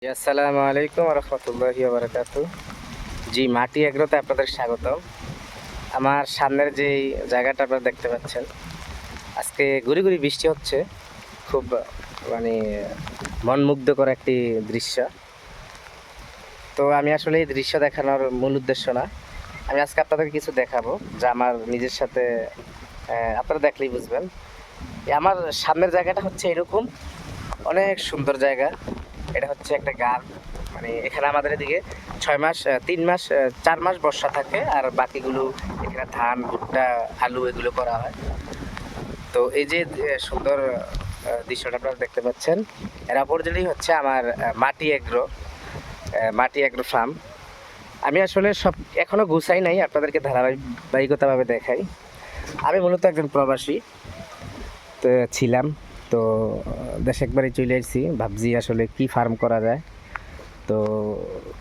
আসসালামু আলাইকুম রহমতুল্লাহি বারাকাতু। জি, মাটি এগ্রোতে আপনাদের স্বাগতম। আমার সামনের যে জায়গাটা আপনারা দেখতে পাচ্ছেন, আজকে গুড়ি গুড়ি বৃষ্টি হচ্ছে। খুব মানে মন মুগ্ধকর একটি দৃশ্য। তো আমি আসলে এই দৃশ্য দেখানোর মূল উদ্দেশ্য না, আমি আজকে আপনাদেরকে কিছু দেখাবো যা আমার নিজের সাথে আপনারা দেখলেই বুঝবেন। আমার সামনের জায়গাটা হচ্ছে এরকম অনেক সুন্দর জায়গা। এটা হচ্ছে একটা গান, মানে এখানে আমাদের এদিকে 6 মাস 3 মাস 4 মাস বর্ষা থাকে, আর বাকিগুলো এখানে ধান, ভুট্টা, আলু এগুলো করা হয়। তো এই যে সুন্দর দৃশ্যটা আপনারা দেখতে পাচ্ছেন, এর অপরজনই হচ্ছে আমার মাটি এগ্রো ফার্ম। আমি আসলে সব এখনো গুছাই নাই, আপনাদেরকে ধারাবাহিকতাভাবে দেখাই। আমি মূলত একজন প্রবাসী তো ছিলাম, তো দেশে একবারই চলে এসেছি। ভাবছি আসলে কি ফার্ম করা যায়, তো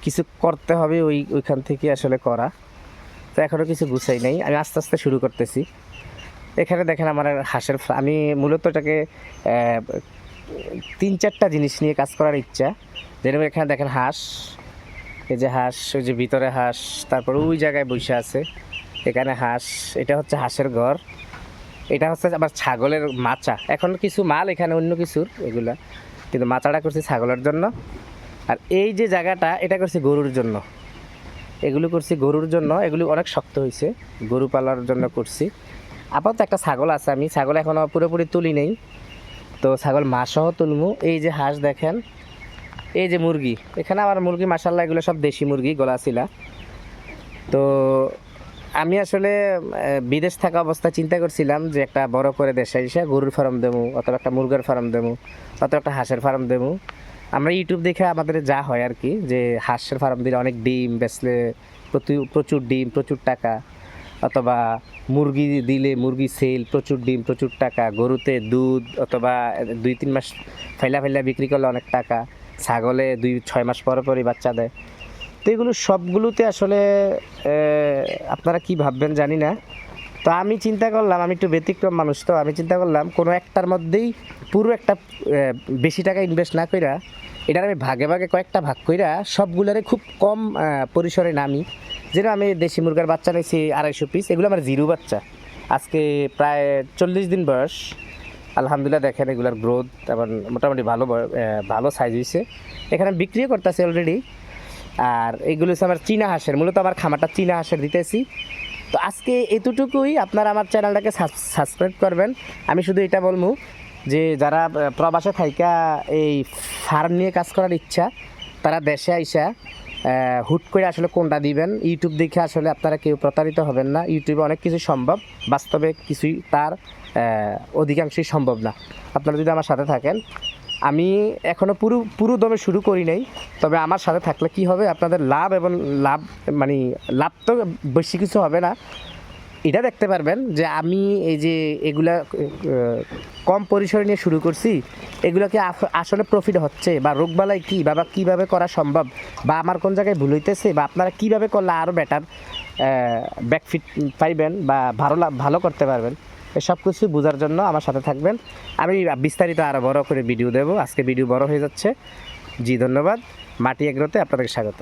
কিছু করতে হবে ওইখান থেকে আসলে করা। তো এখনও কিছু গুছাই নাই, আমি আস্তে আস্তে শুরু করতেছি। এখানে দেখেন আমার হাঁসের আমি মূলত এটাকে 3-4টা জিনিস নিয়ে কাজ করার ইচ্ছা। যেরকম এখানে দেখেন হাঁস, এই যে হাঁস, ওই যে ভিতরে হাঁস, তারপর ওই জায়গায় বসে আছে, এখানে হাঁস। এটা হচ্ছে হাঁসের ঘর। এটা হচ্ছে আবার ছাগলের মাচা। এখন কিছু মাল এখানে অন্য কিছুর এগুলা, কিন্তু মাচাটা করছি ছাগলের জন্য। আর এই যে জায়গাটা, এটা করছি গরুর জন্য। এগুলো করছি গরুর জন্য, এগুলো অনেক শক্ত হয়েছে, গরু পালার জন্য করছি। আপাতত একটা ছাগল আছে, আমি ছাগল এখনও পুরোপুরি তুলি নেই, তো ছাগল মাসহ তুলমু। এই যে হাঁস দেখেন, এই যে মুরগি, এখানে আমার মুরগি মাশাল্লাহ এগুলো সব দেশি মুরগি, গলাছিলা। তো আমি আসলে বিদেশ থাকা অবস্থায় চিন্তা করছিলাম যে একটা বড় করে দেশে এসে গরুর ফার্ম দেবো, অথবা একটা মুরগের ফার্ম দেবো, অথবা একটা হাঁসের ফার্ম দেবো। আমরা ইউটিউব দেখে আমাদের যা হয় আর কি, যে হাঁসের ফার্ম দিলে অনেক ডিম বেচলে প্রচুর ডিম, প্রচুর টাকা, অথবা মুরগি দিলে মুরগি সেল, প্রচুর ডিম, প্রচুর টাকা, গরুতে দুধ, অথবা 2-3 মাস ফেলা বিক্রি করলে অনেক টাকা, ছাগলে 2-6 মাস পরে পরই বাচ্চা দেয়। তো এগুলো সবগুলোতে আসলে আপনারা কি ভাববেন জানি না। তো আমি চিন্তা করলাম, আমি একটু ব্যতিক্রম মানুষ, তো আমি চিন্তা করলাম কোনো একটার মধ্যেই পুরো একটা বেশি টাকা ইনভেস্ট না কইরা, এটার আমি ভাগে ভাগে কয়েকটা ভাগ কইরা সবগুলোরে খুব কম পরিসরে নামি। যেটা আমি দেশি মুরগার বাচ্চা নিয়েছি 250 পিস, এগুলো আমার জিরো বাচ্চা, আজকে প্রায় 40 দিন বয়স। আলহামদুলিল্লাহ দেখেন এগুলোর গ্রোথ এবং মোটামুটি ভালো সাইজ হয়েছে। এখানে বিক্রিও করতেছে অলরেডি। আর এইগুলো হচ্ছে আমার চীনা হাঁসের, মূলত আমার খামারটা চীনা হাঁসের দিতেছি। তো আজকে এতটুকুই, আপনারা আমার চ্যানেলটাকে সাবস্ক্রাইব করবেন। আমি শুধু এটা বলবো যে যারা প্রবাসে থাইকা এই ফার্ম নিয়ে কাজ করার ইচ্ছা, তারা দেশে আইসা হুট করে আসলে কোনটা দিবেন। ইউটিউব দেখে আসলে আপনারা কেউ প্রতারিত হবেন না। ইউটিউবে অনেক কিছু সম্ভব, বাস্তবে কিছুই তার অধিকাংশই সম্ভব না। আপনারা যদি আমার সাথে থাকেন, আমি এখনও পুরো দমে শুরু করি নাই, তবে আমার সাথে থাকলে কি হবে, আপনাদের লাভ এবং মানে লাভ তো বেশি কিছু হবে না, এটা দেখতে পারবেন যে আমি এই যে এগুলা কম পরিসরে নিয়ে শুরু করছি, এগুলোকে আসলে প্রফিট হচ্ছে, বা রোগবালাই কী বা কীভাবে করা সম্ভব, বা আমার কোন জায়গায় ভুল হইতেছে, বা আপনারা কীভাবে করলে আরও বেটার ব্যাকফিট পাইবেন বা ভালো করতে পারবেন, এসব কিছু বোঝার জন্য আমার সাথে থাকবেন। আমি বিস্তারিত আরও বড় করে ভিডিও দেব। আজকে ভিডিও বড় হয়ে যাচ্ছে। জি ধন্যবাদ। মাটি এগ্রোতে আপনাদের স্বাগত।